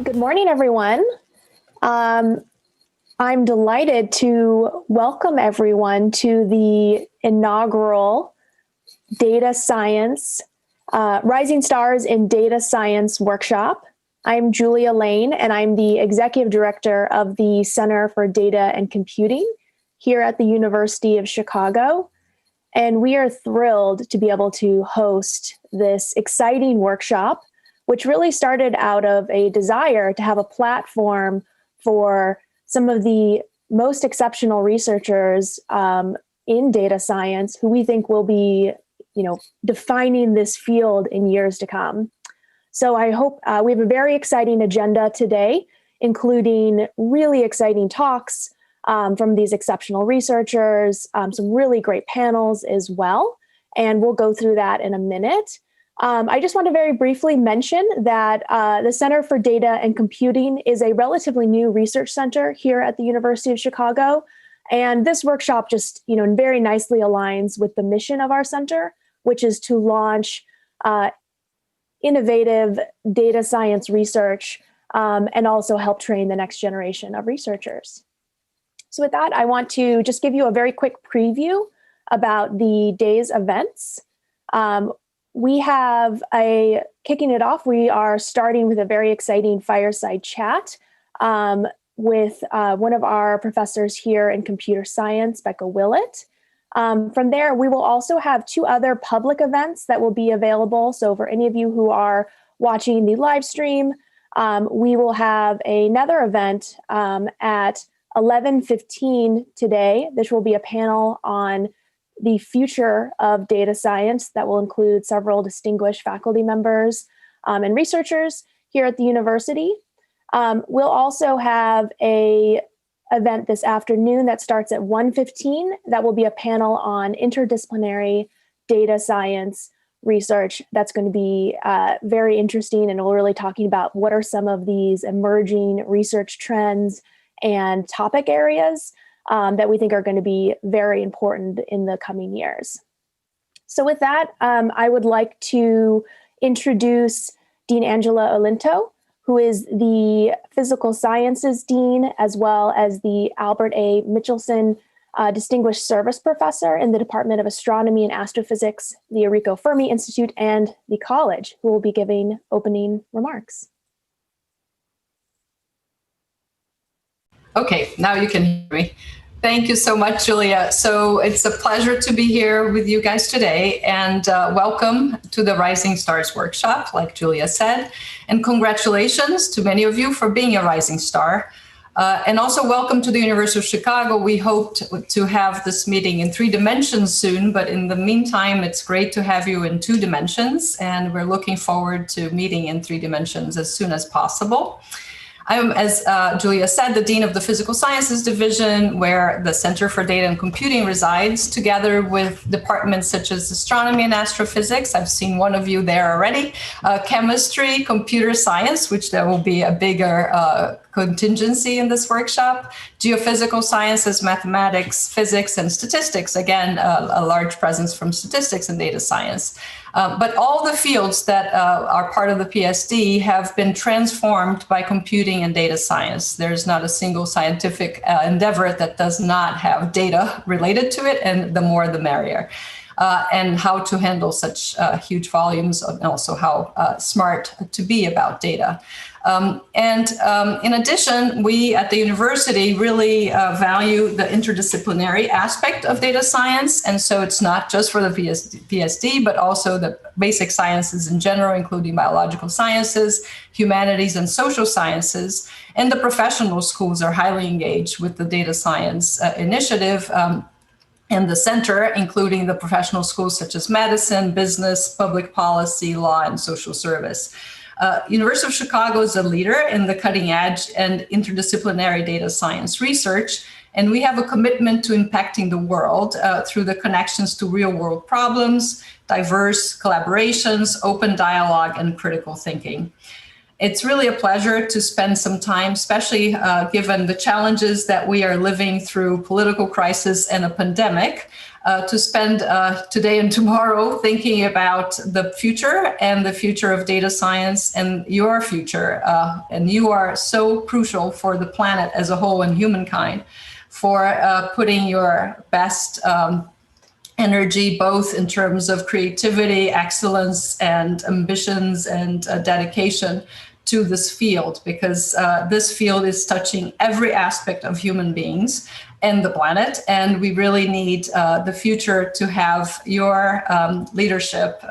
Good morning, everyone. I'm delighted to welcome everyone to the inaugural Data Science, Rising Stars in Data Science workshop. I'm Julia Lane, and I'm the Executive Director of the Center for Data and Computing here at the University of Chicago. And we are thrilled to be able to host this exciting workshop, which really started out of a desire to have a platform for some of the most exceptional researchers in data science who we think will be, defining this field in years to come. So I hope we have a very exciting agenda today, including really exciting talks from these exceptional researchers, some really great panels as well. And we'll go through that in a minute. I just want to very briefly mention that the Center for Data and Computing is a relatively new research center here at the University of Chicago. And this workshop just, very nicely aligns with the mission of our center, which is to launch innovative data science research and also help train the next generation of researchers. So with that, I want to just give you a very quick preview about the day's events. We have kicking it off, we are starting with a very exciting fireside chat with one of our professors here in computer science, Rebecca Willett. From there, we will also have two other public events that will be available. So for any of you who are watching the live stream, we will have another event at 11:15 today. This will be a panel on the future of data science that will include several distinguished faculty members and researchers here at the university. We'll also have an event this afternoon that starts at 1:15. That will be a panel on interdisciplinary data science research. That's going to be very interesting, and we're really talking about what are some of these emerging research trends and topic areas that we think are going to be very important in the coming years. So with that, I would like to introduce Dean Angela Olento, who is the Physical Sciences Dean, as well as the Albert A. Mitchelson Distinguished Service Professor in the Department of Astronomy and Astrophysics, the Enrico Fermi Institute, and the college, who will be giving opening remarks. Okay, now you can hear me. Thank you so much, Julia. So it's a pleasure to be here with you guys today, and welcome to the Rising Stars workshop, like Julia said, and congratulations to many of you for being a Rising Star. And also welcome to the University of Chicago. We hope to have this meeting in 3 dimensions soon, but in the meantime, it's great to have you in 2 dimensions, and we're looking forward to meeting in 3 dimensions as soon as possible. I'm, as Julia said, the Dean of the Physical Sciences Division, where the Center for Data and Computing resides, together with departments such as Astronomy and Astrophysics. I've seen one of you there already. Chemistry, Computer Science, which there will be a bigger contingency in this workshop. Geophysical Sciences, Mathematics, Physics, and Statistics. Again, a large presence from statistics and data science. But all the fields that are part of the PSD have been transformed by computing and data science. There's not a single scientific endeavor that does not have data related to it, and the more the merrier. And how to handle such huge volumes, and also how smart to be about data. In addition, we at the university really value the interdisciplinary aspect of data science. And so it's not just for the PSD, but also the basic sciences in general, including biological sciences, humanities, and social sciences. And the professional schools are highly engaged with the data science initiative. And the center, including the professional schools such as medicine, business, public policy, law, and social service. University of Chicago is a leader in the cutting edge and interdisciplinary data science research, and we have a commitment to impacting the world through the connections to real world problems, diverse collaborations, open dialogue, and critical thinking. It's really a pleasure to spend some time, especially given the challenges that we are living through, political crisis and a pandemic, to spend today and tomorrow thinking about the future and the future of data science and your future. And you are so crucial for the planet as a whole and humankind for putting your best energy, both in terms of creativity, excellence, and ambitions and dedication to this field, because this field is touching every aspect of human beings and the planet. And we really need the future to have your leadership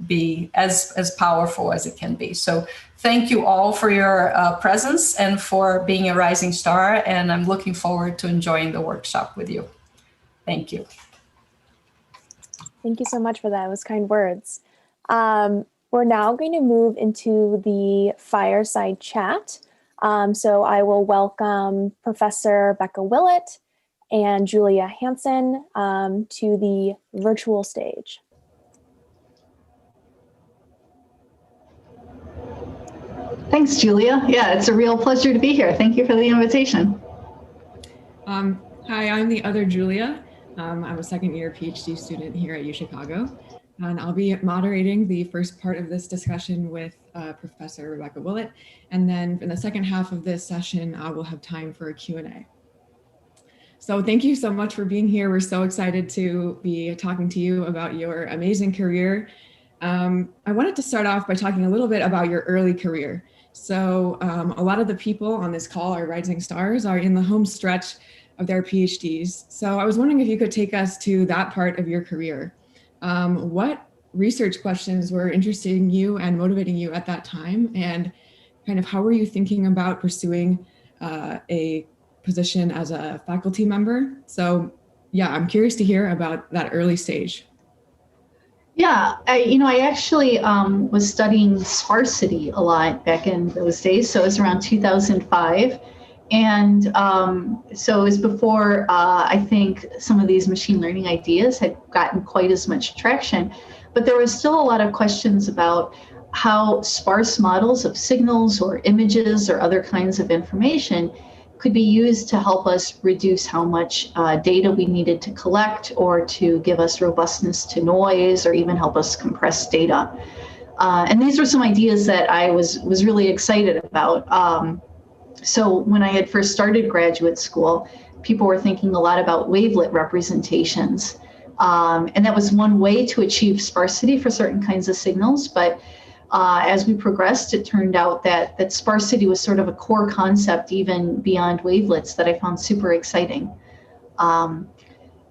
be as powerful as it can be. So thank you all for your presence and for being a rising star. And I'm looking forward to enjoying the workshop with you. Thank you. Thank you so much for that. It was kind words. We're now going to move into the fireside chat. So I will welcome Professor Rebecca Willett and Julia Hanson to the virtual stage. Thanks, Julia. Yeah, it's a real pleasure to be here. Thank you for the invitation. Hi, I'm the other Julia. I'm a second-year PhD student here at UChicago, and I'll be moderating the first part of this discussion with Professor Rebecca Willett, and then in the second half of this session, we'll have time for a Q&A. So thank you so much for being here. We're so excited to be talking to you about your amazing career. I wanted to start off by talking a little bit about your early career. So a lot of the people on this call, our rising stars, are in the home stretch of their PhDs. So I was wondering if you could take us to that part of your career. What research questions were interesting you and motivating you at that time? And kind of how were you thinking about pursuing a position as a faculty member? So yeah, I'm curious to hear about that early stage. Yeah, I actually was studying sparsity a lot back in those days. So it was around 2005. And so it was before I think some of these machine learning ideas had gotten quite as much traction, but there was still a lot of questions about how sparse models of signals or images or other kinds of information could be used to help us reduce how much data we needed to collect, or to give us robustness to noise, or even help us compress data. And these were some ideas that I was really excited about. So when I had first started graduate school, people were thinking a lot about wavelet representations. And that was one way to achieve sparsity for certain kinds of signals. But as we progressed, it turned out that sparsity was sort of a core concept even beyond wavelets that I found super exciting.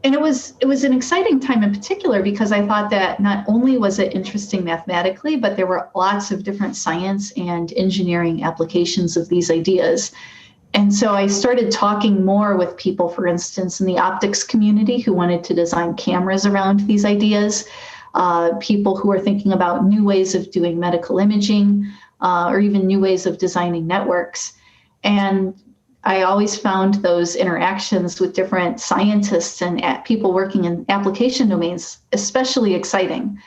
And it was an exciting time in particular because I thought that not only was it interesting mathematically, but there were lots of different science and engineering applications of these ideas. And so I started talking more with people, for instance, in the optics community who wanted to design cameras around these ideas, people who are thinking about new ways of doing medical imaging, or even new ways of designing networks. And I always found those interactions with different scientists and people working in application domains especially exciting.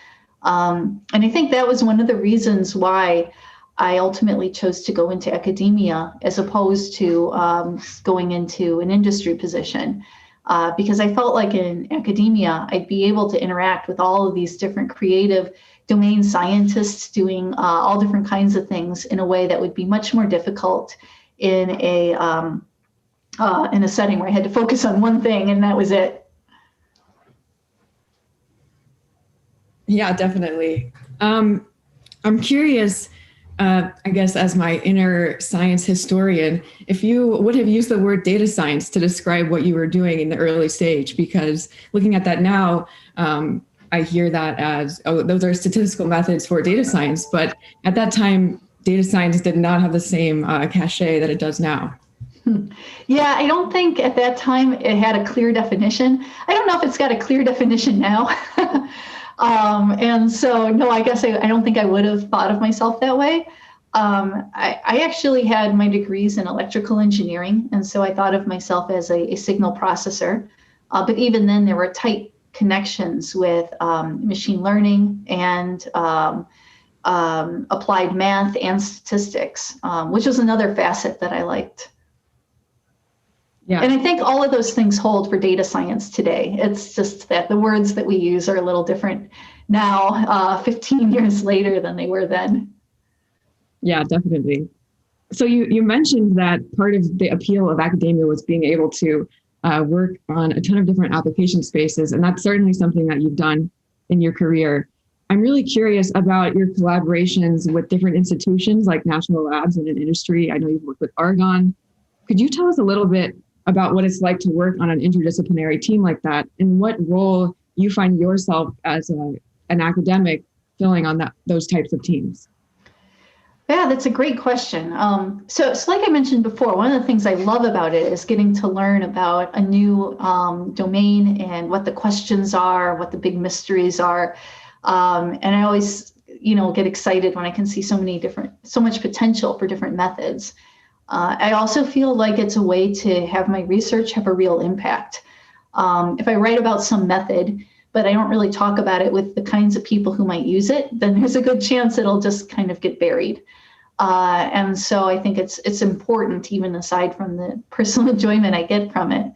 And I think that was one of the reasons why I ultimately chose to go into academia as opposed to going into an industry position, because I felt like in academia, I'd be able to interact with all of these different creative domain scientists doing all different kinds of things in a way that would be much more difficult in a setting where I had to focus on one thing and that was it. Yeah, definitely. I'm curious, I guess, as my inner science historian, if you would have used the word data science to describe what you were doing in the early stage, because looking at that now, I hear that as, oh, those are statistical methods for data science, but at that time, data science did not have the same cachet that it does now. Yeah, I don't think at that time it had a clear definition. I don't know if it's got a clear definition now. And so, no, I guess I don't think I would have thought of myself that way. I actually had my degrees in electrical engineering, and so I thought of myself as a signal processor. But even then, there were tight connections with machine learning and applied math and statistics, which was another facet that I liked. Yeah. And I think all of those things hold for data science today. It's just that the words that we use are a little different now, 15 years later than they were then. Yeah, definitely. So you mentioned that part of the appeal of academia was being able to work on a ton of different application spaces, and that's certainly something that you've done in your career. I'm really curious about your collaborations with different institutions like national labs and in industry. I know you've worked with Argonne. Could you tell us a little bit about what it's like to work on an interdisciplinary team like that, and what role you find yourself as an academic filling on those types of teams? Yeah, that's a great question. So like I mentioned before, one of the things I love about it is getting to learn about a new domain and what the questions are, what the big mysteries are. And I always, get excited when I can see so much potential for different methods. I also feel like it's a way to have my research have a real impact. If I write about some method, but I don't really talk about it with the kinds of people who might use it, then there's a good chance it'll just kind of get buried. And so I think it's important, even aside from the personal enjoyment I get from it.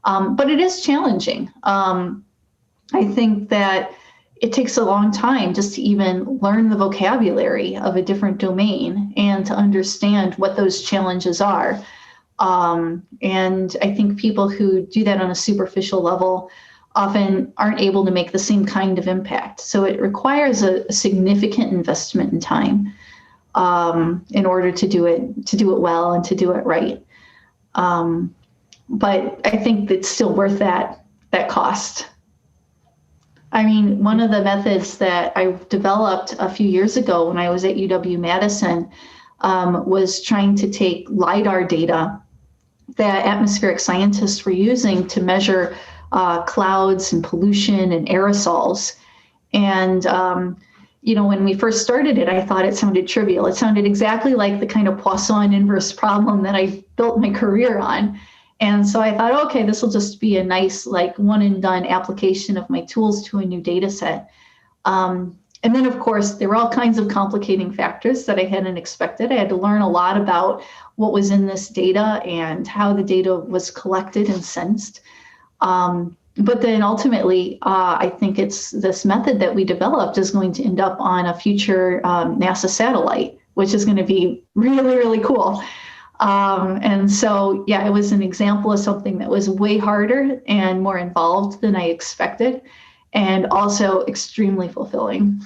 But it is challenging. I think that it takes a long time just to even learn the vocabulary of a different domain and to understand what those challenges are. And I think people who do that on a superficial level often aren't able to make the same kind of impact. So it requires a significant investment in time in order to do it well and to do it right. But I think it's still worth that cost. I mean, one of the methods that I developed a few years ago when I was at UW-Madison was trying to take LIDAR data that atmospheric scientists were using to measure clouds and pollution and aerosols. And, when we first started it, I thought it sounded trivial. It sounded exactly like the kind of Poisson inverse problem that I built my career on. And so I thought, okay, this will just be a nice, one and done application of my tools to a new data set. And then, of course, there were all kinds of complicating factors that I hadn't expected. I had to learn a lot about what was in this data and how the data was collected and sensed. But then ultimately, I think it's this method that we developed is going to end up on a future NASA satellite, which is going to be really, really cool. And so, yeah, it was an example of something that was way harder and more involved than I expected, and also extremely fulfilling.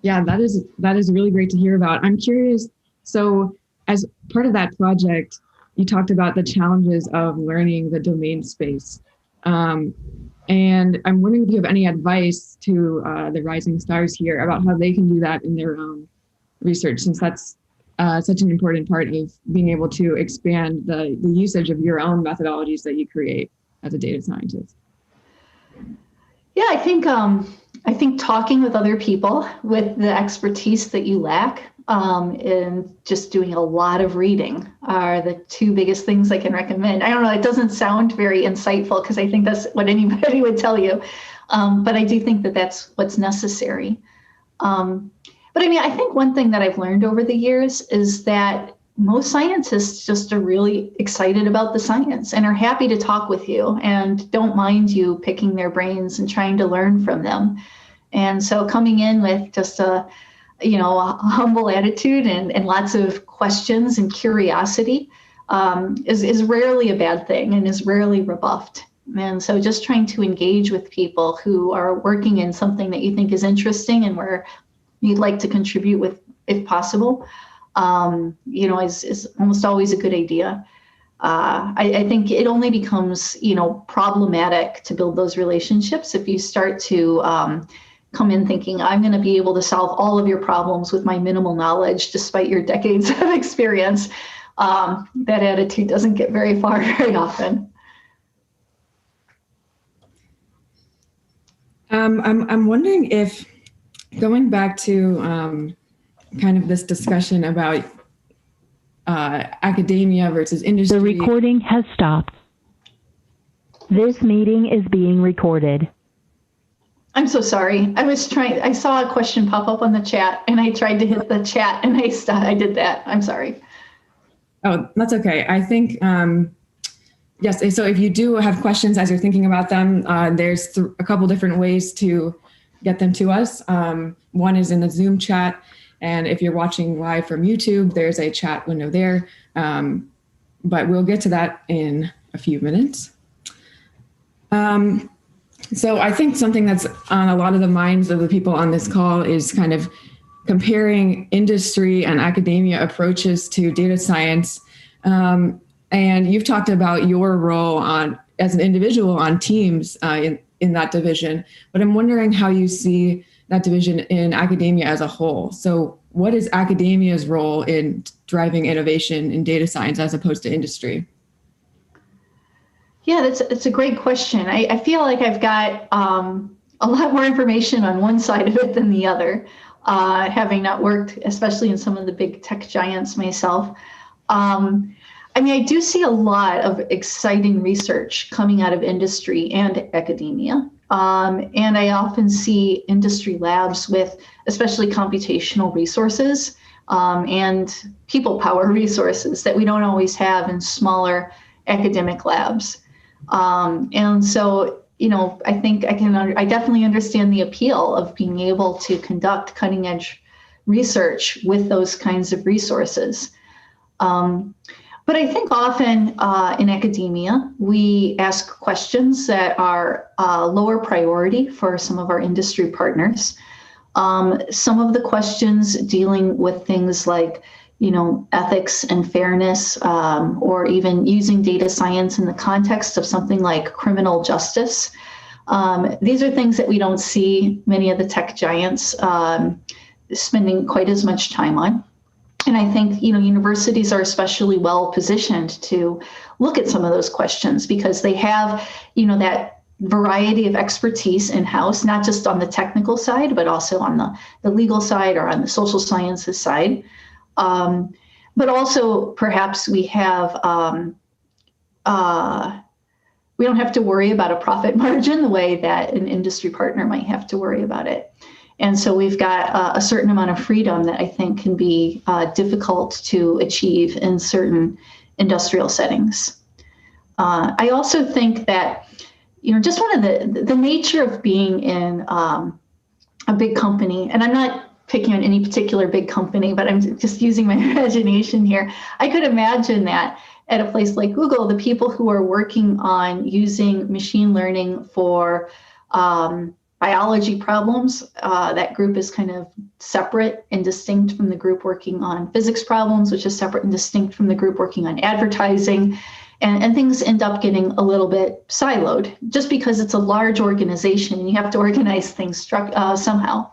Yeah, that is really great to hear about. I'm curious, so as part of that project, you talked about the challenges of learning the domain space. And I'm wondering if you have any advice to the Rising Stars here about how they can do that in their own research, since that's such an important part of being able to expand the usage of your own methodologies that you create as a data scientist. Yeah, I think talking with other people with the expertise that you lack and just doing a lot of reading are the two biggest things I can recommend. I don't know, it doesn't sound very insightful because I think that's what anybody would tell you. But I do think that that's what's necessary. But I mean, I think one thing that I've learned over the years is that most scientists just are really excited about the science and are happy to talk with you and don't mind you picking their brains and trying to learn from them. And so coming in with just a humble attitude and lots of questions and curiosity is rarely a bad thing and is rarely rebuffed. And so just trying to engage with people who are working in something that you think is interesting and where you'd like to contribute with, if possible, is almost always a good idea. I think it only becomes, problematic to build those relationships if you start to come in thinking, I'm going to be able to solve all of your problems with my minimal knowledge, despite your decades of experience. That attitude doesn't get very far very often. I'm wondering if, going back to kind of this discussion about academia versus industry. The recording has stopped. This meeting is being recorded. I'm so sorry. I saw a question pop up on the chat and I tried to hit the chat and I did that. I'm sorry. Oh, that's okay. I think, yes, so if you do have questions as you're thinking about them, there's a couple different ways to get them to us. One is in the Zoom chat, and if you're watching live from YouTube, there's a chat window there, but we'll get to that in a few minutes. So I think something that's on a lot of the minds of the people on this call is kind of comparing industry and academia approaches to data science. And you've talked about your role as an individual on teams in that division, but I'm wondering how you see that division in academia as a whole. So what is academia's role in driving innovation in data science as opposed to industry? Yeah, that's a great question. I feel like I've got a lot more information on one side of it than the other, having not worked, especially in some of the big tech giants myself. I mean, I do see a lot of exciting research coming out of industry and academia. And I often see industry labs with especially computational resources and people power resources that we don't always have in smaller academic labs. And so, you know, I think I definitely understand the appeal of being able to conduct cutting edge research with those kinds of resources. But I think often in academia, we ask questions that are lower priority for some of our industry partners. Some of the questions dealing with things like, you know, ethics and fairness, or even using data science in the context of something like criminal justice. These are things that we don't see many of the tech giants spending quite as much time on. And I think, you know, universities are especially well positioned to look at some of those questions because they have, you know, that variety of expertise in-house, not just on the technical side, but also on the legal side or on the social sciences side. But also perhaps we have, we don't have to worry about a profit margin the way that an industry partner might have to worry about it. And so we've got a certain amount of freedom that I think can be difficult to achieve in certain industrial settings. I also think that, you know, just one of the nature of being in a big company, and I'm not picking on any particular big company, but I'm just using my imagination here. I could imagine that at a place like Google, the people who are working on using machine learning for biology problems, that group is kind of separate and distinct from the group working on physics problems, which is separate and distinct from the group working on advertising. And things end up getting a little bit siloed just because it's a large organization and you have to organize things somehow.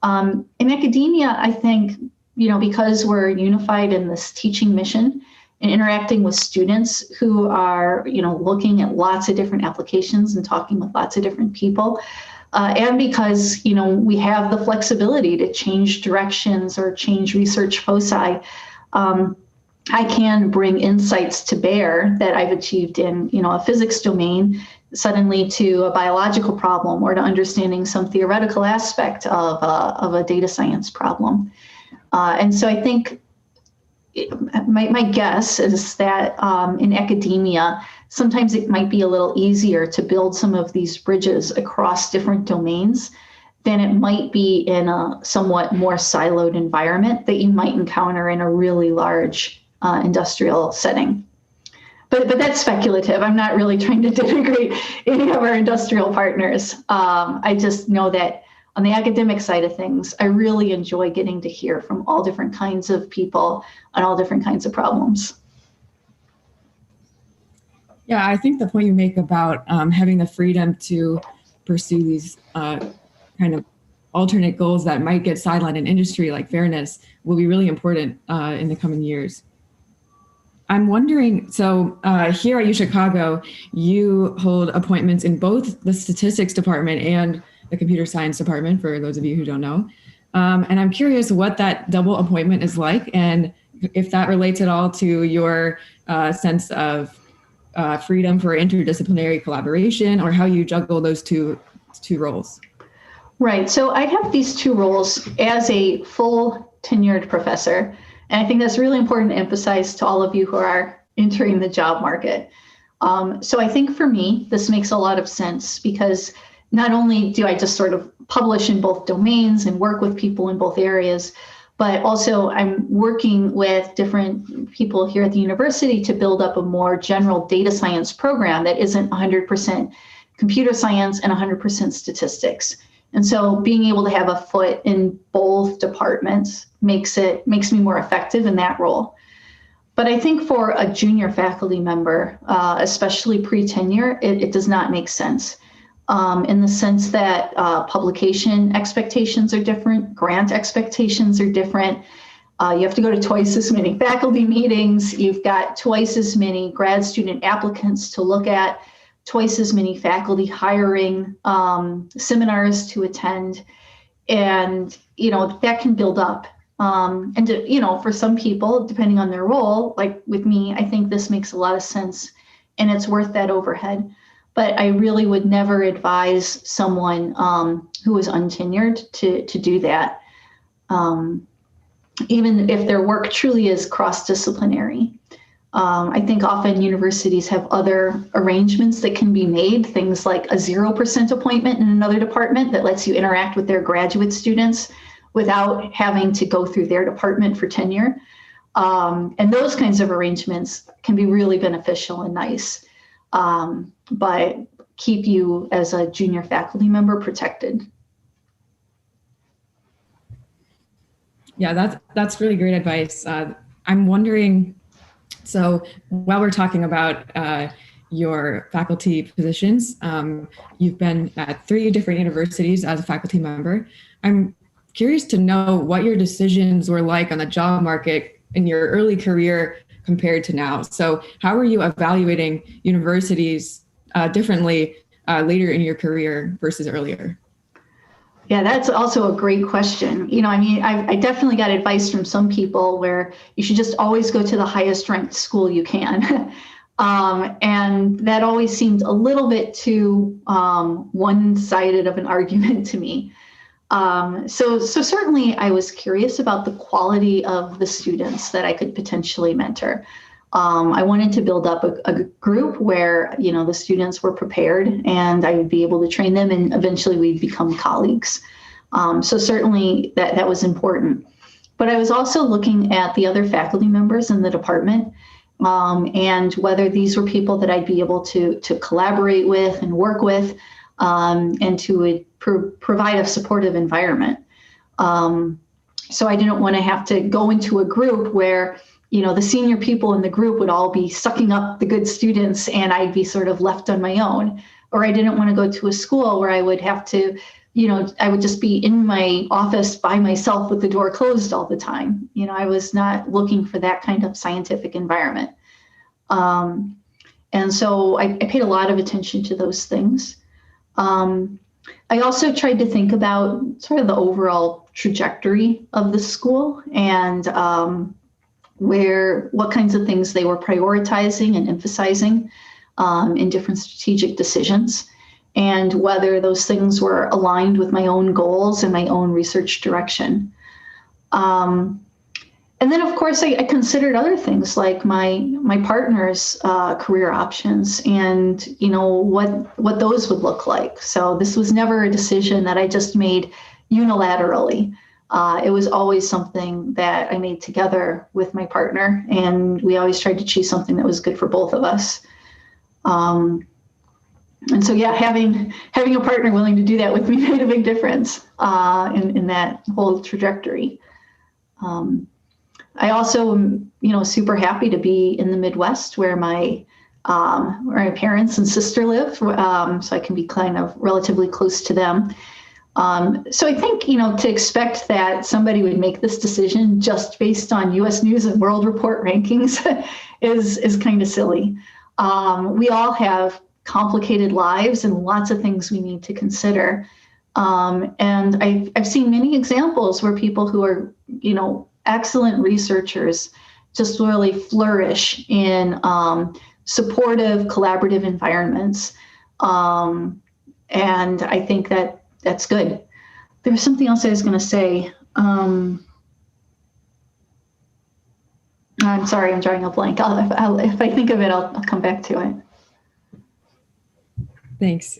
In academia, I think, you know, because we're unified in this teaching mission and interacting with students who are, you know, looking at lots of different applications and talking with lots of different people, and because, you know, we have the flexibility to change directions or change research foci, I can bring insights to bear that I've achieved in, you know, a physics domain suddenly to a biological problem or to understanding some theoretical aspect of a data science problem. And so I think my guess is that in academia, sometimes it might be a little easier to build some of these bridges across different domains than it might be in a somewhat more siloed environment that you might encounter in a really large industrial setting. But that's speculative. I'm not really trying to denigrate any of our industrial partners. I just know that on the academic side of things, I really enjoy getting to hear from all different kinds of people on all different kinds of problems. Yeah, I think the point you make about having the freedom to pursue these kind of alternate goals that might get sidelined in industry, like fairness, will be really important in the coming years. I'm wondering, so here at UChicago, you hold appointments in both the statistics department and the computer science department, for those of you who don't know. And I'm curious what that double appointment is like, and if that relates at all to your sense of freedom for interdisciplinary collaboration, or how you juggle those two roles. Right, so I have these two roles as a full tenured professor. And I think that's really important to emphasize to all of you who are entering the job market. So I think for me, this makes a lot of sense because not only do I just sort of publish in both domains and work with people in both areas, but also I'm working with different people here at the university to build up a more general data science program that isn't 100% computer science and 100% statistics. And so being able to have a foot in both departments makes me more effective in that role. But I think for a junior faculty member, especially pre-tenure, it does not make sense in the sense that publication expectations are different, grant expectations are different. You have to go to twice as many faculty meetings. You've got twice as many grad student applicants to look at, twice as many faculty hiring seminars to attend. And, that can build up. And, for some people, depending on their role, like with me, I think this makes a lot of sense and it's worth that overhead. But I really would never advise someone who is untenured to do that, even if their work truly is cross-disciplinary. I think often universities have other arrangements that can be made, things like a 0% appointment in another department that lets you interact with their graduate students without having to go through their department for tenure. And those kinds of arrangements can be really beneficial and nice, but keep you as a junior faculty member protected. Yeah, that's really great advice. I'm wondering, so while we're talking about your faculty positions, you've been at 3 different universities as a faculty member. I'm curious to know what your decisions were like on the job market in your early career compared to now. So how are you evaluating universities differently later in your career versus earlier? Yeah, that's also a great question. I definitely got advice from some people where you should just always go to the highest ranked school you can. And that always seemed a little bit too one-sided of an argument to me. So certainly I was curious about the quality of the students that I could potentially mentor. I wanted to build up a group where, the students were prepared and I would be able to train them and eventually we'd become colleagues. So certainly that was important. But I was also looking at the other faculty members in the department and whether these were people that I'd be able to collaborate with and work with and to provide a supportive environment. So I didn't want to have to go into a group where the senior people in the group would all be sucking up the good students and I'd be sort of left on my own. Or I didn't want to go to a school where I would have to, I would just be in my office by myself with the door closed all the time. I was not looking for that kind of scientific environment. And so I paid a lot of attention to those things. I also tried to think about sort of the overall trajectory of the school and what kinds of things they were prioritizing and emphasizing in different strategic decisions, and whether those things were aligned with my own goals and my own research direction. And then, of course, I considered other things like my partner's career options and what those would look like. So this was never a decision that I just made unilaterally. It was always something that I made together with my partner, and we always tried to choose something that was good for both of us. And so, yeah, having a partner willing to do that with me made a big difference in that whole trajectory. I also am, super happy to be in the Midwest where my parents and sister live, so I can be kind of relatively close to them. So I think, to expect that somebody would make this decision just based on U.S. News and World Report rankings is kind of silly. We all have complicated lives and lots of things we need to consider. And I've seen many examples where people who are, excellent researchers just really flourish in supportive, collaborative environments. And I think that's good. There was something else I was going to say. I'm sorry, I'm drawing a blank. If I think of it, I'll come back to it. Thanks.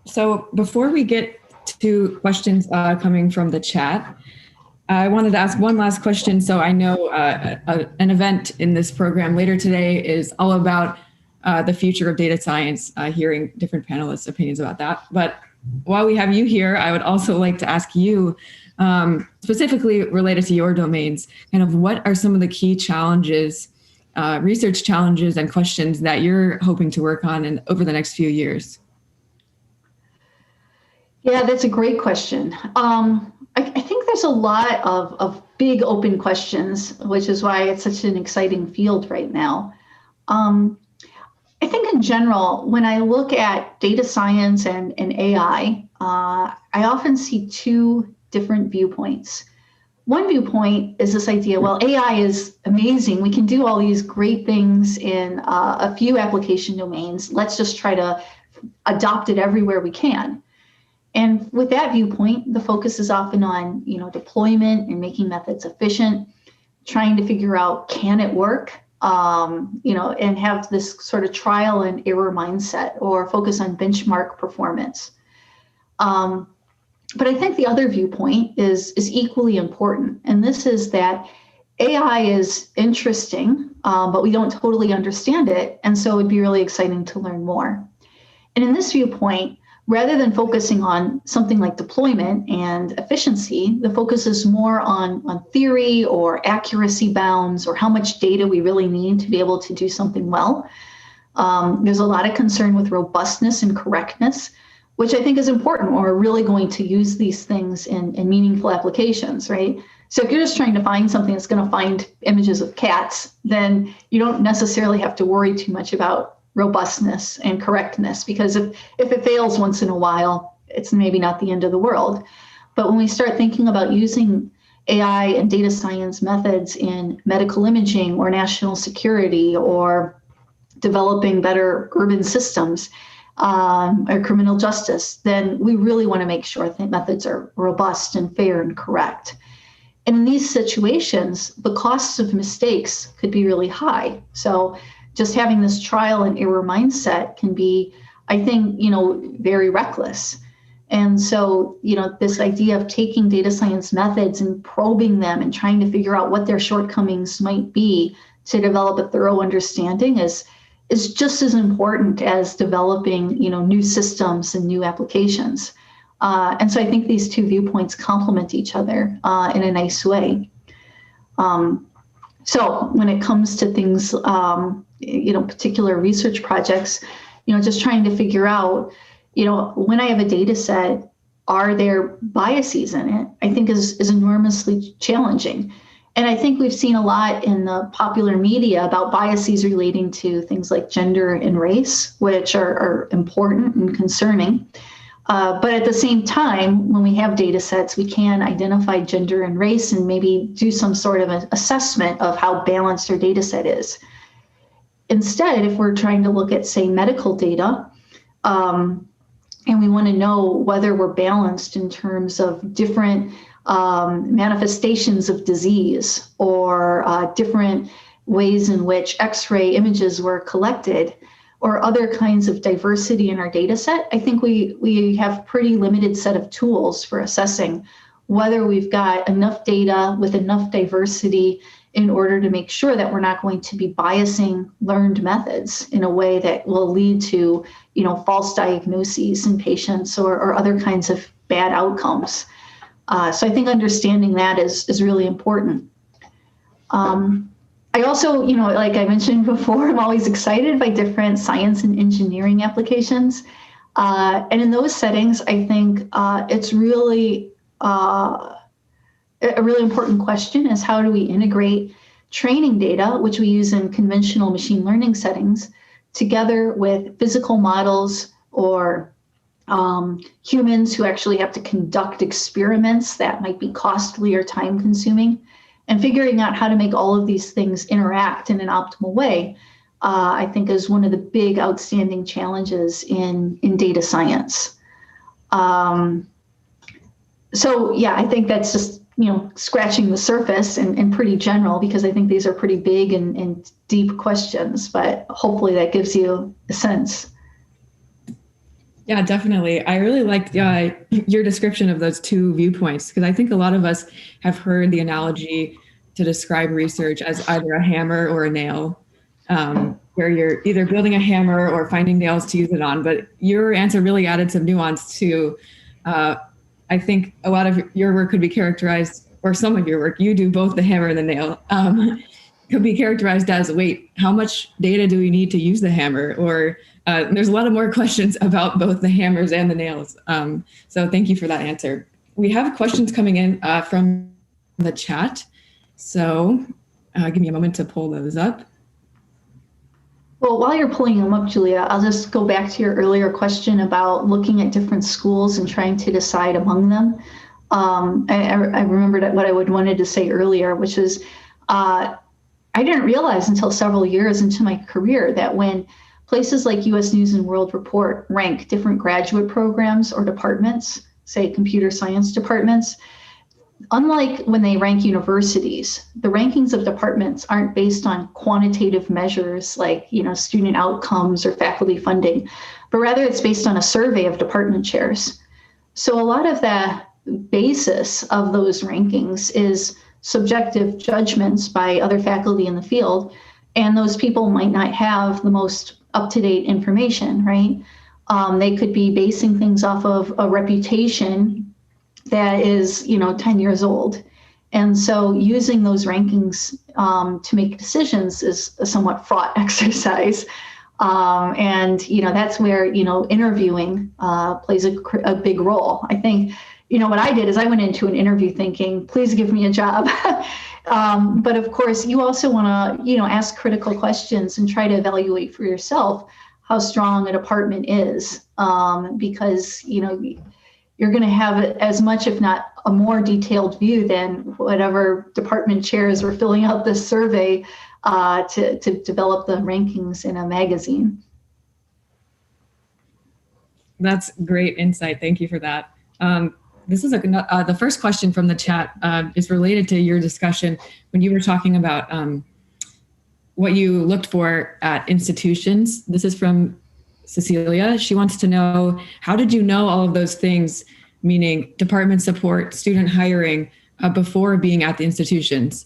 So before we get to questions coming from the chat, I wanted to ask one last question. So I know an event in this program later today is all about the future of data science, hearing different panelists' opinions about that. But while we have you here, I would also like to ask you, specifically related to your domains, kind of what are some of the key challenges, research challenges and questions that you're hoping to work on over the next few years? Yeah, that's a great question. I think there's a lot of big open questions, which is why it's such an exciting field right now. I think in general, when I look at data science and AI, I often see two different viewpoints. One viewpoint is this idea, well, AI is amazing. We can do all these great things in a few application domains. Let's just try to adopt it everywhere we can. And with that viewpoint, the focus is often on, deployment and making methods efficient, trying to figure out, can it work? And have this sort of trial and error mindset, or focus on benchmark performance. But I think the other viewpoint is equally important. And this is that AI is interesting, but we don't totally understand it. And so it'd be really exciting to learn more. And in this viewpoint, rather than focusing on something like deployment and efficiency, the focus is more on theory or accuracy bounds, or how much data we really need to be able to do something well. There's a lot of concern with robustness and correctness, which I think is important when we're really going to use these things in meaningful applications, right? So if you're just trying to find something that's going to find images of cats, then you don't necessarily have to worry too much about robustness and correctness, because if it fails once in a while, it's maybe not the end of the world. But when we start thinking about using AI and data science methods in medical imaging or national security, or developing better urban systems or criminal justice, then we really want to make sure that methods are robust and fair and correct. And in these situations, the costs of mistakes could be really high. So just having this trial and error mindset can be, I think, very reckless. And so, this idea of taking data science methods and probing them and trying to figure out what their shortcomings might be to develop a thorough understanding is just as important as developing, new systems and new applications. And so I think these two viewpoints complement each other in a nice way. So when it comes to things, particular research projects, just trying to figure out, when I have a data set, are there biases in it? I think is enormously challenging. And I think we've seen a lot in the popular media about biases relating to things like gender and race, which are important and concerning. But at the same time, when we have data sets, we can identify gender and race and maybe do some sort of an assessment of how balanced our data set is. Instead, if we're trying to look at, say, medical data, and we want to know whether we're balanced in terms of different manifestations of disease, or different ways in which X-ray images were collected, or other kinds of diversity in our data set, I think we have pretty limited set of tools for assessing whether we've got enough data with enough diversity in order to make sure that we're not going to be biasing learned methods in a way that will lead to, false diagnoses in patients or other kinds of bad outcomes. So I think understanding that is really important. I also, like I mentioned before, I'm always excited by different science and engineering applications. And in those settings, I think it's really a really important question is, how do we integrate training data, which we use in conventional machine learning settings, together with physical models or humans who actually have to conduct experiments that might be costly or time consuming, and figuring out how to make all of these things interact in an optimal way, I think is one of the big outstanding challenges in data science. So yeah, I think that's just scratching the surface and pretty general, because I think these are pretty big and deep questions, but hopefully that gives you a sense. Yeah, definitely. I really liked your description of those two viewpoints, because I think a lot of us have heard the analogy to describe research as either a hammer or a nail, where you're either building a hammer or finding nails to use it on. But your answer really added some nuance to, I think a lot of your work could be characterized, or some of your work, you do both the hammer and the nail, could be characterized as, wait, how much data do we need to use the hammer? Or there's a lot of more questions about both the hammers and the nails. So thank you for that answer. We have questions coming in from the chat. So give me a moment to pull those up. Well, while you're pulling them up, Julia, I'll just go back to your earlier question about looking at different schools and trying to decide among them. I remembered what I wanted to say earlier, which is I didn't realize until several years into my career that when places like U.S. News and World Report rank different graduate programs or departments, say computer science departments, unlike when they rank universities, the rankings of departments aren't based on quantitative measures like, student outcomes or faculty funding, but rather it's based on a survey of department chairs. So a lot of the basis of those rankings is subjective judgments by other faculty in the field, and those people might not have the most up-to-date information, right? They could be basing things off of a reputation that is, 10 years old. And so using those rankings to make decisions is a somewhat fraught exercise. And that's where, interviewing plays a big role. I think, what I did is I went into an interview thinking, please give me a job. But of course, you also want to, ask critical questions and try to evaluate for yourself how strong a department is, because, you're going to have as much, if not a more detailed view than whatever department chairs were filling out this survey to develop the rankings in a magazine. That's great insight. Thank you for that. This is the first question from the chat is related to your discussion when you were talking about what you looked for at institutions. This is from Cecilia. She wants to know, how did you know all of those things, meaning department support, student hiring, before being at the institutions?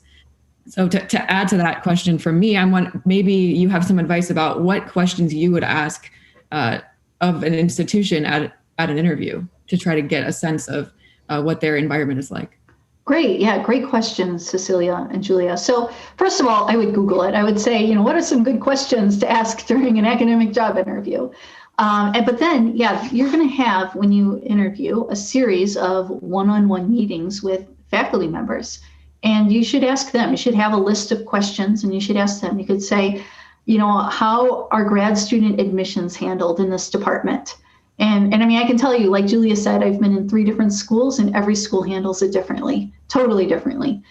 So to add to that question from me, maybe you have some advice about what questions you would ask of an institution at an interview to try to get a sense of what their environment is like. Great. Yeah, great questions, Cecilia and Julia. So first of all, I would Google it. I would say, what are some good questions to ask during an academic job interview? But then, you're going to have, when you interview, a series of one-on-one meetings with faculty members. And you should ask them. You should have a list of questions and you should ask them. You could say, how are grad student admissions handled in this department? And I mean, I can tell you, like Julia said, I've been in 3 different schools and every school handles it differently, totally differently.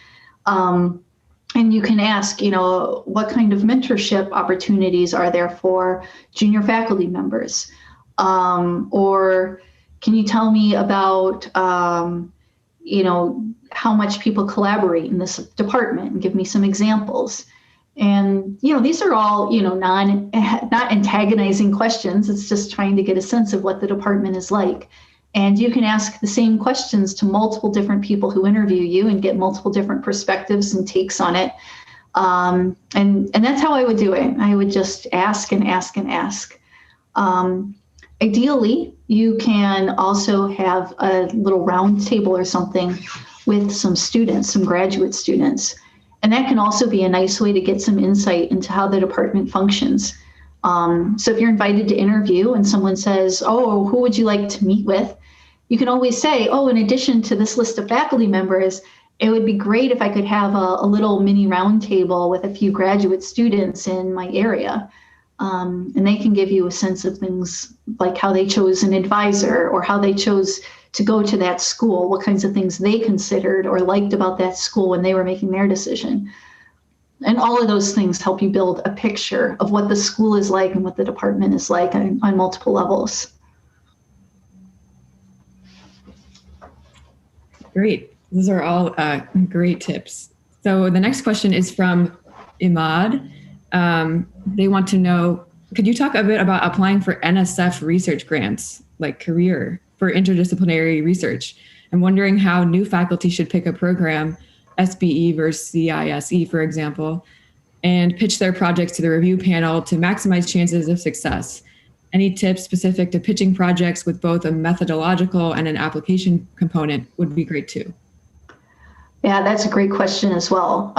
And you can ask, what kind of mentorship opportunities are there for junior faculty members? Or can you tell me about, how much people collaborate in this department, and give me some examples? And, these are all, not antagonizing questions. It's just trying to get a sense of what the department is like. And you can ask the same questions to multiple different people who interview you and get multiple different perspectives and takes on it. And that's how I would do it. I would just ask and ask and ask. Ideally, you can also have a little round table or something with some students, some graduate students. And that can also be a nice way to get some insight into how the department functions. So if you're invited to interview and someone says, oh, who would you like to meet with? You can always say, oh, in addition to this list of faculty members, it would be great if I could have a little mini roundtable with a few graduate students in my area. And they can give you a sense of things like how they chose an advisor or how they chose to go to that school, what kinds of things they considered or liked about that school when they were making their decision. And all of those things help you build a picture of what the school is like and what the department is like on multiple levels. Great. Those are all great tips. So the next question is from Imad. They want to know, could you talk a bit about applying for NSF research grants, like career, for interdisciplinary research? I'm wondering how new faculty should pick a program, SBE versus CISE, for example, and pitch their projects to the review panel to maximize chances of success. Any tips specific to pitching projects with both a methodological and an application component would be great too. Yeah, that's a great question as well.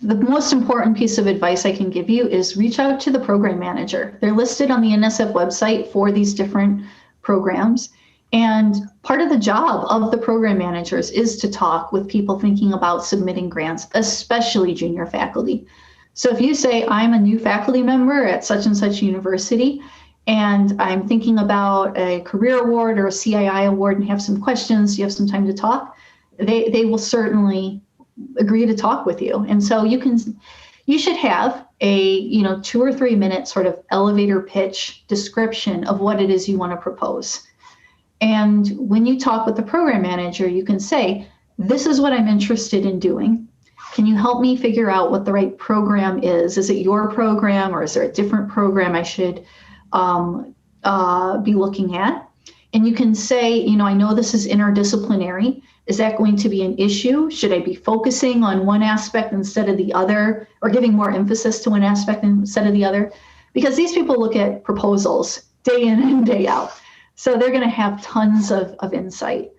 The most important piece of advice I can give you is reach out to the program manager. They're listed on the NSF website for these different programs. And part of the job of the program managers is to talk with people thinking about submitting grants, especially junior faculty. So if you say, I'm a new faculty member at such and such university, and I'm thinking about a career award or a CII award and have some questions, you have some time to talk, they will certainly agree to talk with you. And so you should have a 2 or 3 minute sort of elevator pitch description of what it is you want to propose. And when you talk with the program manager, you can say, this is what I'm interested in doing. Can you help me figure out what the right program is? Is it your program, or is there a different program I should be looking at? And you can say, I know this is interdisciplinary. Is that going to be an issue? Should I be focusing on one aspect instead of the other, or giving more emphasis to one aspect instead of the other? Because these people look at proposals day in and day out. So they're going to have tons of insight.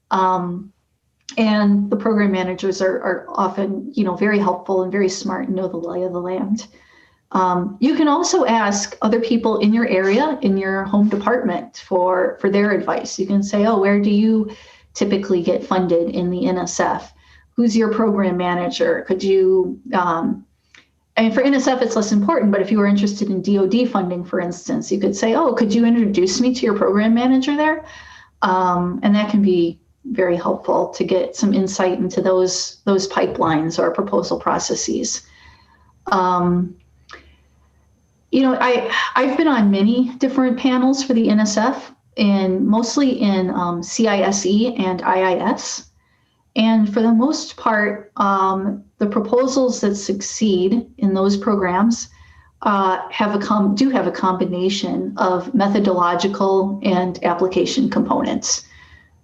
And the program managers are often, very helpful and very smart and know the lay of the land. You can also ask other people in your area, in your home department, for their advice. You can say, where do you typically get funded in the NSF? Who's your program manager? Could you, and for NSF, it's less important, but if you were interested in DoD funding, for instance, you could say, could you introduce me to your program manager there? And that can be very helpful to get some insight into those pipelines or proposal processes. I've been on many different panels for the NSF, and mostly in CISE and IIS. And for the most part, the proposals that succeed in those programs do have a combination of methodological and application components.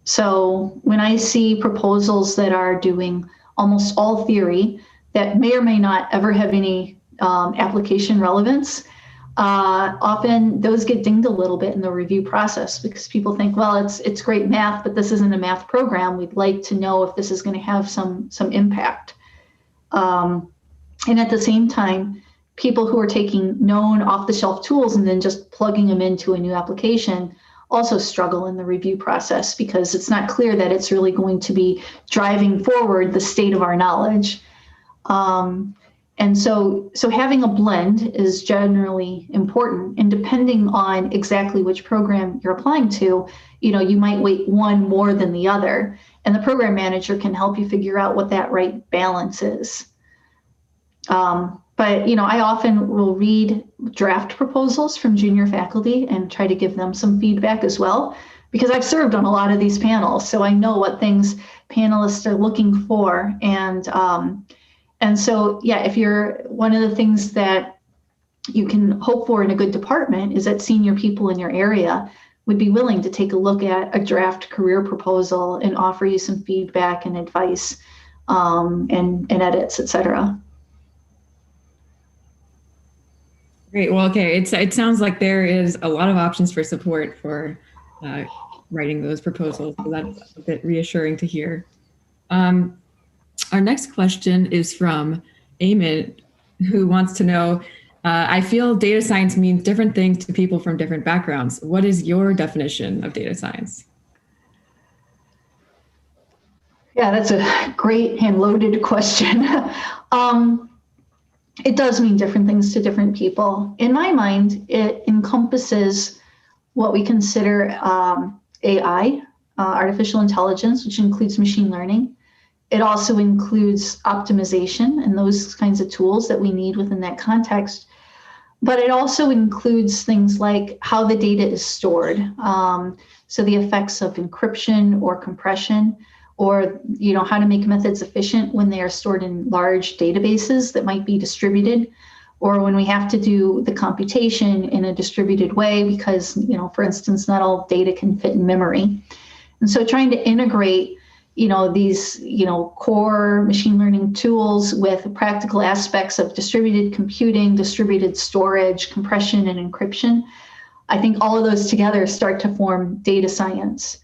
So when I see proposals that are doing almost all theory that may or may not ever have any application relevance, often those get dinged a little bit in the review process, because people think, well, it's great math, but this isn't a math program. We'd like to know if this is going to have some impact. And at the same time, people who are taking known off-the-shelf tools and then just plugging them into a new application also struggle in the review process, because it's not clear that it's really going to be driving forward the state of our knowledge. And so having a blend is generally important. And depending on exactly which program you're applying to, you might weight one more than the other. And the program manager can help you figure out what that right balance is. But I often will read draft proposals from junior faculty and try to give them some feedback as well, because I've served on a lot of these panels. So I know what things panelists are looking for. And so, if one of the things that you can hope for in a good department is that senior people in your area would be willing to take a look at a draft career proposal and offer you some feedback and advice and edits, et cetera. Great. Well, okay. It sounds like there is a lot of options for support for writing those proposals. So that's a bit reassuring to hear. Our next question is from Eamon, who wants to know, I feel data science means different things to people from different backgrounds. What is your definition of data science? Yeah, that's a great and loaded question. It does mean different things to different people. In my mind, it encompasses what we consider AI, artificial intelligence, which includes machine learning. It also includes optimization and those kinds of tools that we need within that context. But it also includes things like how the data is stored. So the effects of encryption or compression, or how to make methods efficient when they are stored in large databases that might be distributed, or when we have to do the computation in a distributed way because, for instance, not all data can fit in memory. And so trying to integrate, these, core machine learning tools with practical aspects of distributed computing, distributed storage, compression, and encryption, I think all of those together start to form data science.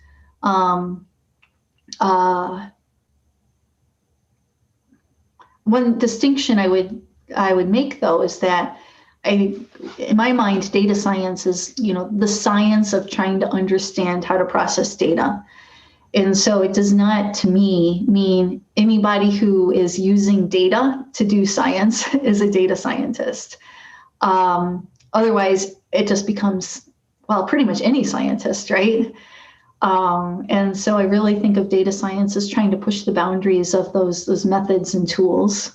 One distinction I would make, though, is that in my mind, data science is, the science of trying to understand how to process data. And so it does not, to me, mean anybody who is using data to do science is a data scientist. Otherwise, it just becomes, pretty much any scientist, right? And so I really think of data science as trying to push the boundaries of those methods and tools.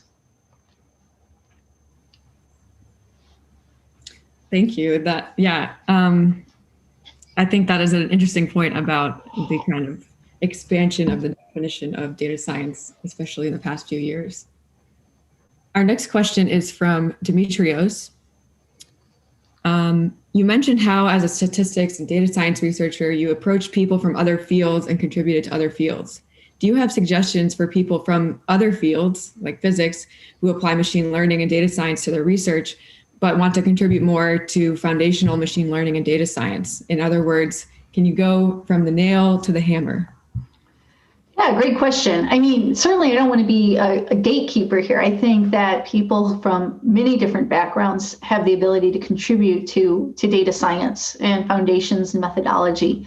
Thank you. I think that is an interesting point about the kind of expansion of the definition of data science, especially in the past few years. Our next question is from Demetrios. You mentioned how, as a statistics and data science researcher, you approach people from other fields and contributed to other fields. Do you have suggestions for people from other fields, like physics, who apply machine learning and data science to their research, but want to contribute more to foundational machine learning and data science? In other words, can you go from the nail to the hammer? Yeah, great question. I mean, certainly I don't want to be a gatekeeper here. I think that people from many different backgrounds have the ability to contribute to data science and foundations and methodology.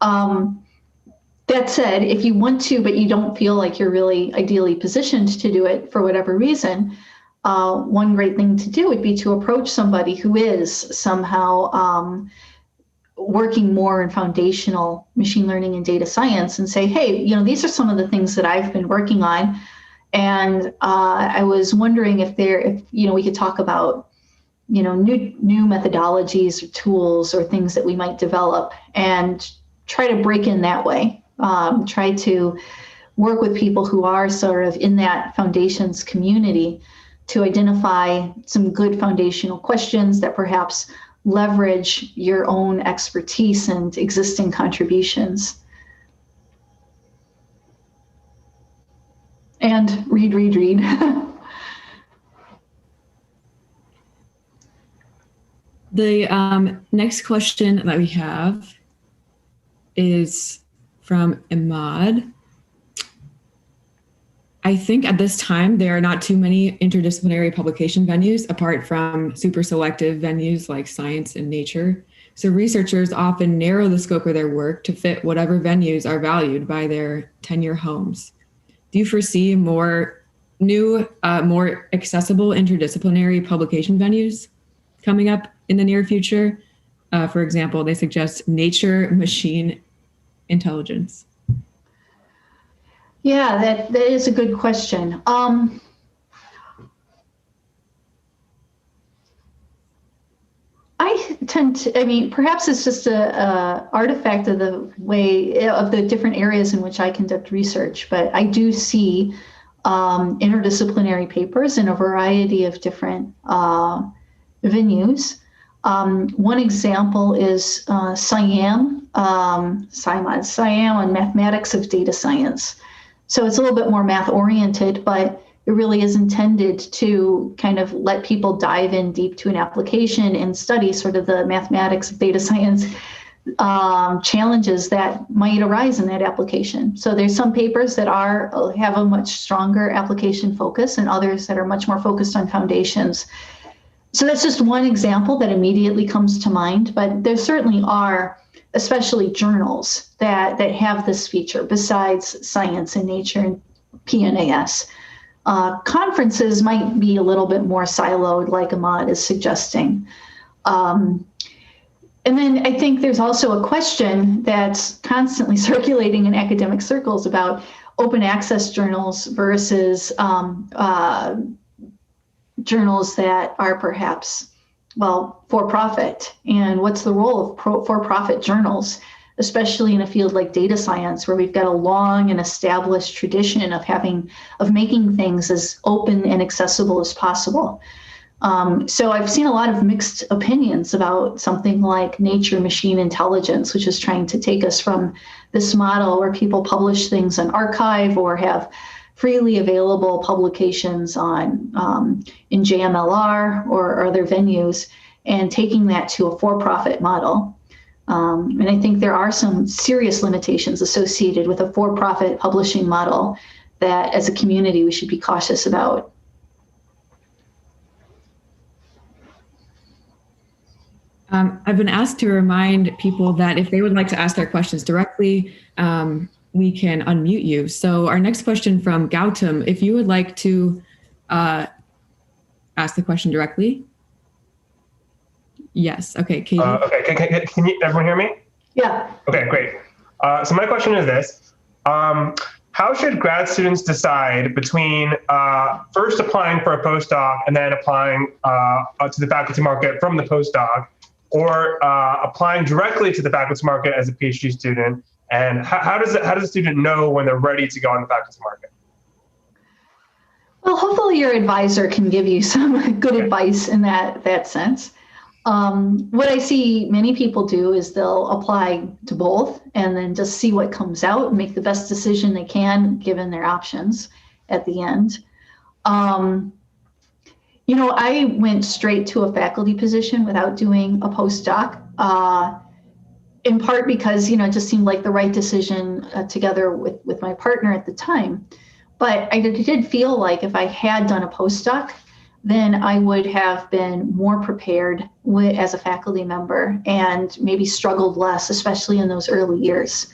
That said, if you want to, but you don't feel like you're really ideally positioned to do it for whatever reason, one great thing to do would be to approach somebody who is somehow working more in foundational machine learning and data science and say, hey, these are some of the things that I've been working on. And I was wondering if we could talk about, new methodologies or tools or things that we might develop and try to break in that way. Try to work with people who are sort of in that foundations community to identify some good foundational questions that perhaps leverage your own expertise and existing contributions. And read. The next question that we have is from Ahmad. I think at this time, there are not too many interdisciplinary publication venues apart from super selective venues like science and nature. So researchers often narrow the scope of their work to fit whatever venues are valued by their tenure homes. Do you foresee more new, more accessible interdisciplinary publication venues coming up in the near future? For example, they suggest nature, machine intelligence. Yeah, that is a good question. Perhaps it's just a artifact of the way of the different areas in which I conduct research, but I do see interdisciplinary papers in a variety of different venues. One example is SIAM on mathematics of data science. So it's a little bit more math oriented, but it really is intended to kind of let people dive in deep to an application and study sort of the mathematics of data science challenges that might arise in that application. So there's some papers that have a much stronger application focus and others that are much more focused on foundations. So that's just one example that immediately comes to mind, but there certainly are, especially journals that have this feature besides Science and Nature and PNAS. Conferences might be a little bit more siloed, like Ahmad is suggesting. And then I think there's also a question that's constantly circulating in academic circles about open access journals versus journals that are perhaps, for-profit, and what's the role of for-profit journals especially in a field like data science, where we've got a long and established tradition of making things as open and accessible as possible. So I've seen a lot of mixed opinions about something like nature machine intelligence, which is trying to take us from this model where people publish things on archive or have freely available publications on in JMLR or other venues, and taking that to a for-profit model. And I think there are some serious limitations associated with a for-profit publishing model that as a community we should be cautious about. I've been asked to remind people that if they would like to ask their questions directly, we can unmute you. So our next question from Gautam, if you would like to ask the question directly. Yes, okay, Katie. Okay, can you, everyone hear me? Yeah. Okay, great. So my question is this. How should grad students decide between first applying for a postdoc and then applying to the faculty market from the postdoc, or applying directly to the faculty market as a PhD student? And how does a student know when they're ready to go on the faculty market? Well, hopefully your advisor can give you some good advice in that sense. What I see many people do is they'll apply to both and then just see what comes out and make the best decision they can given their options at the end. You know, I went straight to a faculty position without doing a postdoc, in part because, you know, it just seemed like the right decision together with my partner at the time. But I did feel like if I had done a postdoc, then I would have been more prepared as a faculty member and maybe struggled less, especially in those early years.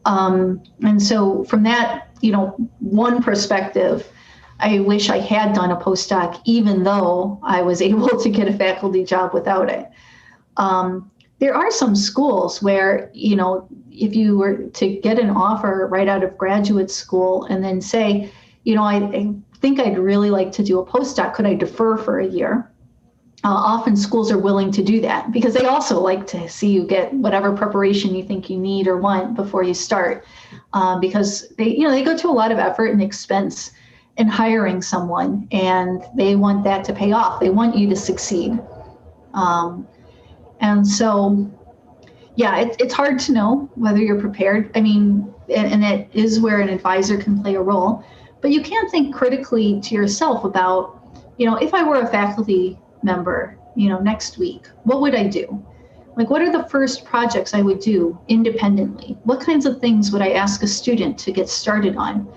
And so from that, you know, one perspective, I wish I had done a postdoc, even though I was able to get a faculty job without it. There are some schools where, you know, if you were to get an offer right out of graduate school and then say, you know, I think I'd really like to do a postdoc, could I defer for a year? Often schools are willing to do that because they also like to see you get whatever preparation you think you need or want before you start, because they go to a lot of effort and expense in hiring someone, and they want that to pay off. They want you to succeed. And so, yeah, it's hard to know whether you're prepared. I mean, and that is where an advisor can play a role. But you can think critically to yourself about, you know, if I were a faculty member, you know, next week, what would I do? Like, what are the first projects I would do independently? What kinds of things would I ask a student to get started on?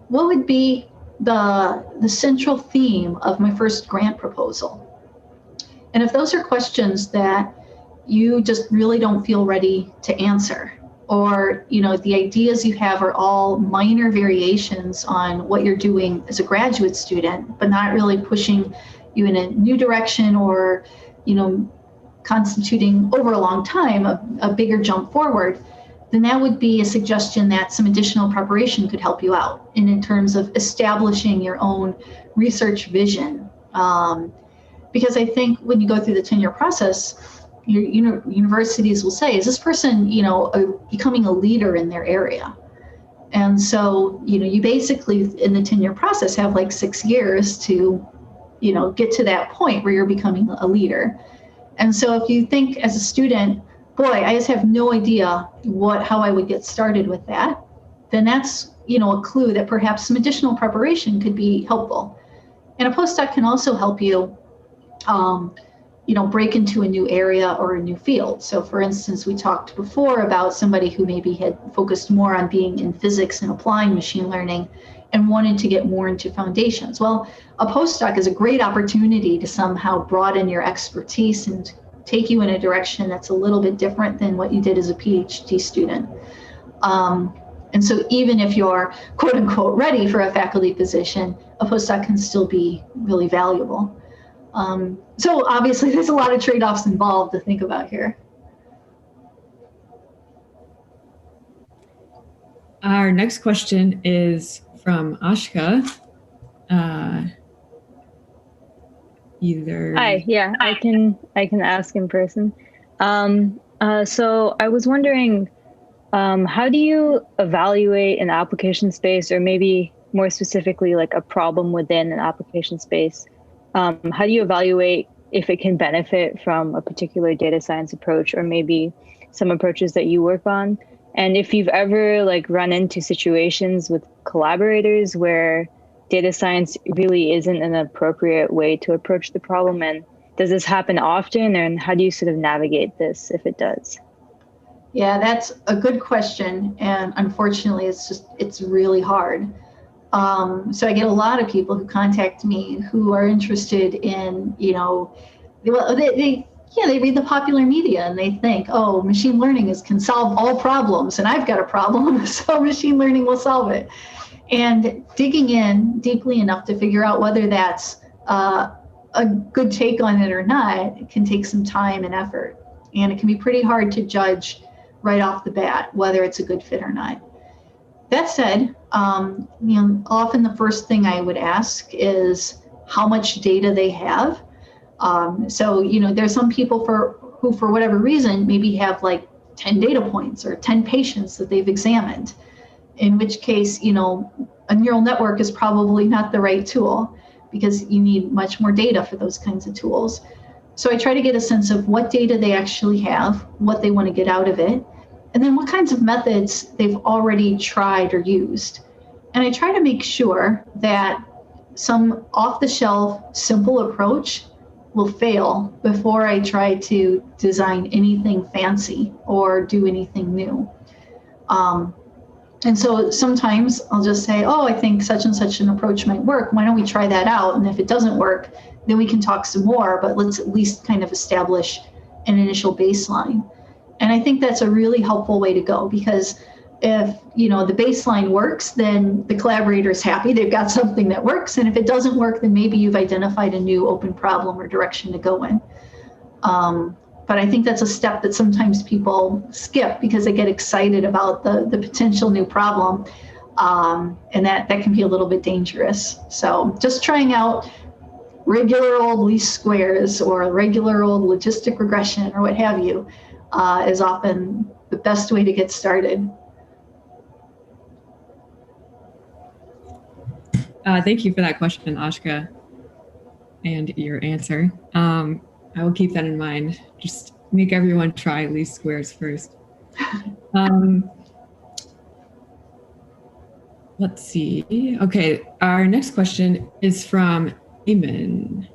What would be the central theme of my first grant proposal? And if those are questions that you just really don't feel ready to answer, or, you know, the ideas you have are all minor variations on what you're doing as a graduate student, but not really pushing you in a new direction or, you know, constituting over a long time a bigger jump forward, then that would be a suggestion that some additional preparation could help you out in terms of establishing your own research vision. Because I think when you go through the tenure process, universities will say, is this person, you know, becoming a leader in their area? And so, you know, you basically in the tenure process have like 6 years to, you know, get to that point where you're becoming a leader. And so if you think as a student, boy, I just have no idea how I would get started with that, then that's, you know, a clue that perhaps some additional preparation could be helpful. And a postdoc can also help you, you know, break into a new area or a new field. So for instance, we talked before about somebody who maybe had focused more on being in physics and applying machine learning and wanted to get more into foundations. Well, a postdoc is a great opportunity to somehow broaden your expertise and take you in a direction that's a little bit different than what you did as a PhD student. And so even if you're quote unquote ready for a faculty position, a postdoc can still be really valuable. So obviously there's a lot of trade-offs involved to think about here. Our next question is from Ashka. Hi, yeah, I can ask in person. So I was wondering, How do you evaluate an application space, or maybe more specifically, like a problem within an application space? How do you evaluate if it can benefit from a particular data science approach, or maybe some approaches that you work on? And if you've ever like run into situations with collaborators where data science really isn't an appropriate way to approach the problem, and does this happen often, and how do you sort of navigate this if it does? Yeah, that's a good question. And unfortunately, it's really hard. So I get a lot of people who contact me who are interested in, they read the popular media and they think, oh, machine learning can solve all problems, and I've got a problem, so machine learning will solve it. And digging in deeply enough to figure out whether that's a good take on it or not, it can take some time and effort. And it can be pretty hard to judge right off the bat whether it's a good fit or not. That said, often the first thing I would ask is how much data they have. There's some people who, for whatever reason, maybe have like 10 data points or 10 patients that they've examined, in which case, a neural network is probably not the right tool, because you need much more data for those kinds of tools. So I try to get a sense of what data they actually have, what they want to get out of it, and then what kinds of methods they've already tried or used. And I try to make sure that some off-the-shelf, simple approach will fail before I try to design anything fancy or do anything new. And so sometimes I'll just say, oh, I think such and such an approach might work. Why don't we try that out? And if it doesn't work, then we can talk some more, but let's at least kind of establish an initial baseline. And I think that's a really helpful way to go, because if, the baseline works, then the collaborator is happy, they've got something that works. And if it doesn't work, then maybe you've identified a new open problem or direction to go in. But I think that's a step that sometimes people skip because they get excited about the potential new problem. And that can be a little bit dangerous. So just trying out regular old least squares or regular old logistic regression or what have you is often the best way to get started. Thank you for that question, Ashka, and your answer. I will keep that in mind. Just make everyone try least squares first. Let's see. Okay, our next question is from Iman.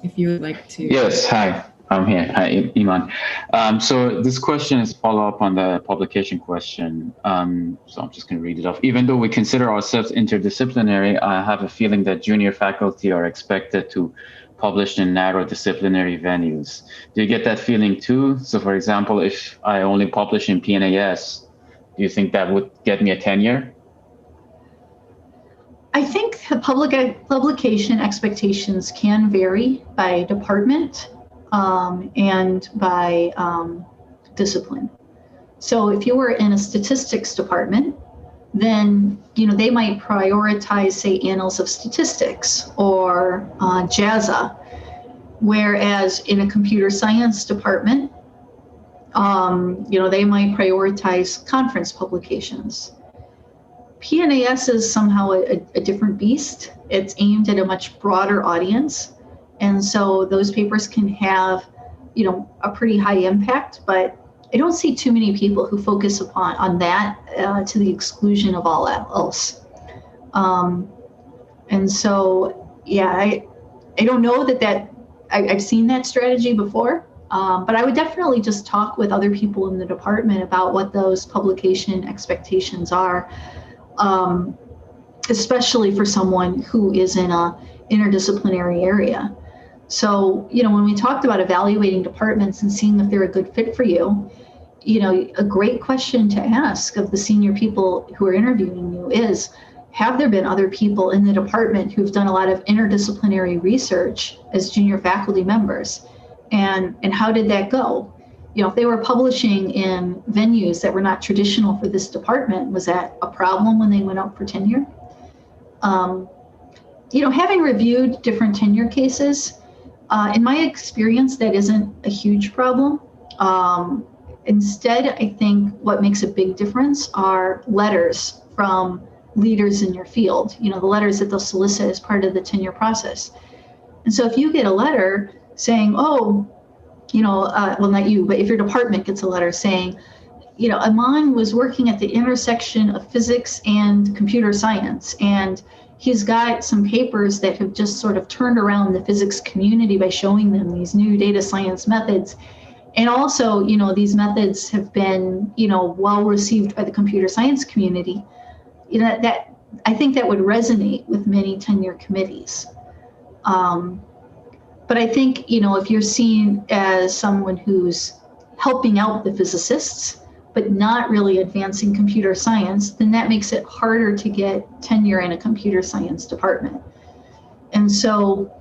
If you would like to. Yes, hi, I'm here. Hi, Iman. So this question is follow-up on the publication question. So I'm just going to read it off. Even though we consider ourselves interdisciplinary, I have a feeling that junior faculty are expected to publish in narrow disciplinary venues. Do you get that feeling too? So for example, if I only publish in PNAS, do you think that would get me a tenure? I think publication expectations can vary by department and by discipline. So if you were in a statistics department, then they might prioritize, say, Annals of Statistics or JASA, whereas in a computer science department, they might prioritize conference publications. PNAS is somehow a different beast. It's aimed at a much broader audience, and so those papers can have, a pretty high impact, but I don't see too many people who focus on that to the exclusion of all else. And so, yeah, I don't know that I've seen that strategy before, but I would definitely just talk with other people in the department about what those publication expectations are, especially for someone who is in a interdisciplinary area. So, when we talked about evaluating departments and seeing if they're a good fit for you, a great question to ask of the senior people who are interviewing you is, have there been other people in the department who've done a lot of interdisciplinary research as junior faculty members? And how did that go? If they were publishing in venues that were not traditional for this department, was that a problem when they went up for tenure? Having reviewed different tenure cases, in my experience, that isn't a huge problem. Instead, I think what makes a big difference are letters from leaders in your field, the letters that they'll solicit as part of the tenure process. And so if you get a letter saying, well, not you, but if your department gets a letter saying, Iman was working at the intersection of physics and computer science, and he's got some papers that have just sort of turned around the physics community by showing them these new data science methods. And also, these methods have been, well received by the computer science community. That I think that would resonate with many tenure committees. But I think, if you're seen as someone who's helping out the physicists, but not really advancing computer science, then that makes it harder to get tenure in a computer science department. And so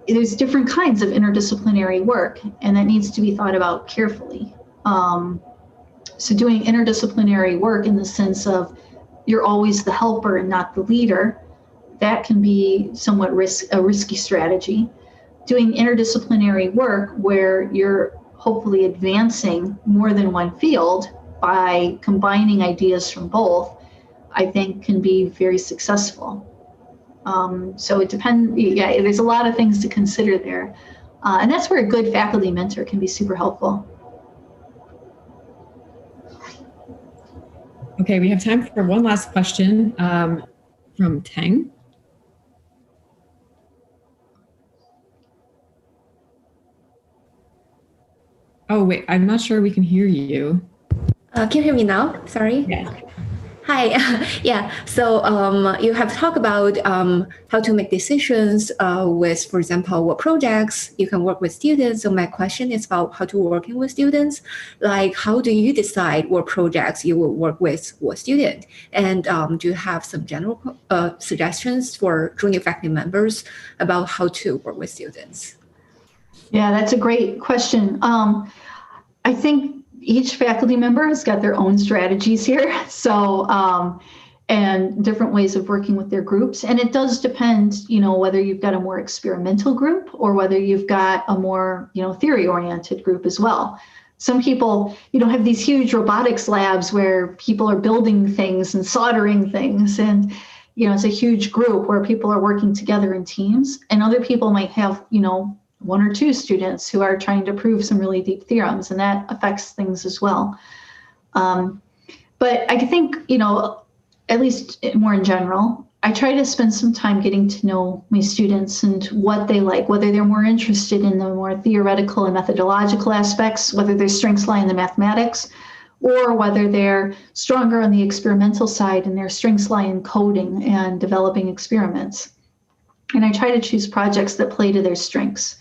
there's different kinds of interdisciplinary work, and that needs to be thought about carefully. So doing interdisciplinary work in the sense of you're always the helper and not the leader, that can be somewhat a risky strategy. Doing interdisciplinary work where you're hopefully advancing more than one field by combining ideas from both, I think can be very successful. So it depends, there's a lot of things to consider there. And that's where a good faculty mentor can be super helpful. Okay, we have time for one last question from Tang. Oh, wait, I'm not sure we can hear you. Can you hear me now? Sorry. Yeah. Hi. Yeah. So you have talked about how to make decisions with, for example, what projects you can work with students. So my question is about how to working with students. Like, how do you decide what projects you will work with what student? And do you have some general suggestions for junior faculty members about how to work with students? Yeah, that's a great question. I think each faculty member has got their own strategies here. So, and different ways of working with their groups. And it does depend, whether you've got a more experimental group or whether you've got a more, theory-oriented group as well. Some people, have these huge robotics labs where people are building things and soldering things. And, it's a huge group where people are working together in teams. And other people might have, one or two students who are trying to prove some really deep theorems, and that affects things as well. But I think, at least more in general, I try to spend some time getting to know my students and what they like, whether they're more interested in the more theoretical and methodological aspects, whether their strengths lie in the mathematics, or whether they're stronger on the experimental side and their strengths lie in coding and developing experiments. And I try to choose projects that play to their strengths.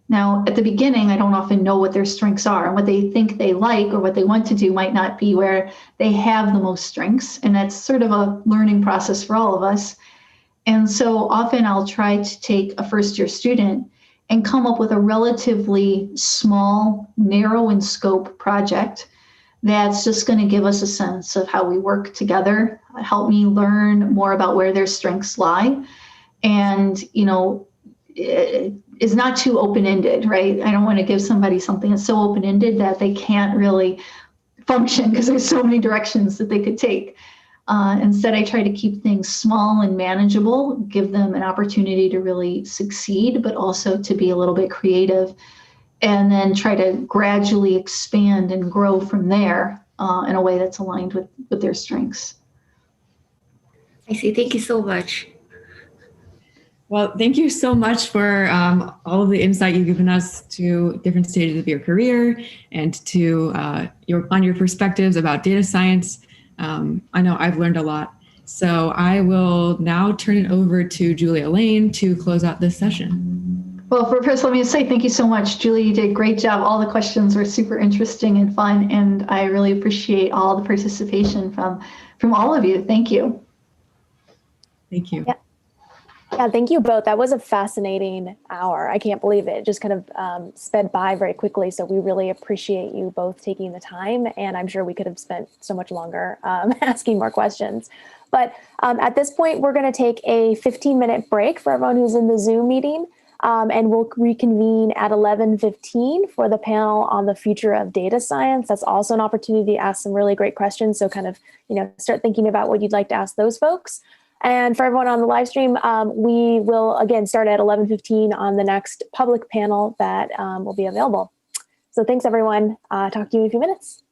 Now, at the beginning, I don't often know what their strengths are, and what they think they like or what they want to do might not be where they have the most strengths. And that's sort of a learning process for all of us. And so often I'll try to take a first-year student and come up with a relatively small, narrow in scope project that's just going to give us a sense of how we work together, help me learn more about where their strengths lie. And, it is not too open-ended, right? I don't want to give somebody something that's so open-ended that they can't really function because there's so many directions that they could take. Instead, I try to keep things small and manageable, give them an opportunity to really succeed, but also to be a little bit creative, and then try to gradually expand and grow from there in a way that's aligned with their strengths. I see. Thank you so much. Well, thank you so much for all of the insight you've given us to different stages of your career and to your perspectives about data science. I know I've learned a lot. So I will now turn it over to Julia Lane to close out this session. Well, first, let me say thank you so much. Julie, you did a great job. All the questions were super interesting and fun, and I really appreciate all the participation from all of you. Thank you. Thank you. Yeah, thank you both. That was a fascinating hour. I can't believe it. It just kind of sped by very quickly. So we really appreciate you both taking the time. And I'm sure we could have spent so much longer asking more questions. But at this point, we're going to take a 15-minute break for everyone who's in the Zoom meeting. And we'll reconvene at 11:15 for the panel on the future of data science. That's also an opportunity to ask some really great questions. So kind of, start thinking about what you'd like to ask those folks. And for everyone on the live stream, we will again start at 11:15 on the next public panel that will be available. So thanks, everyone. Talk to you in a few minutes.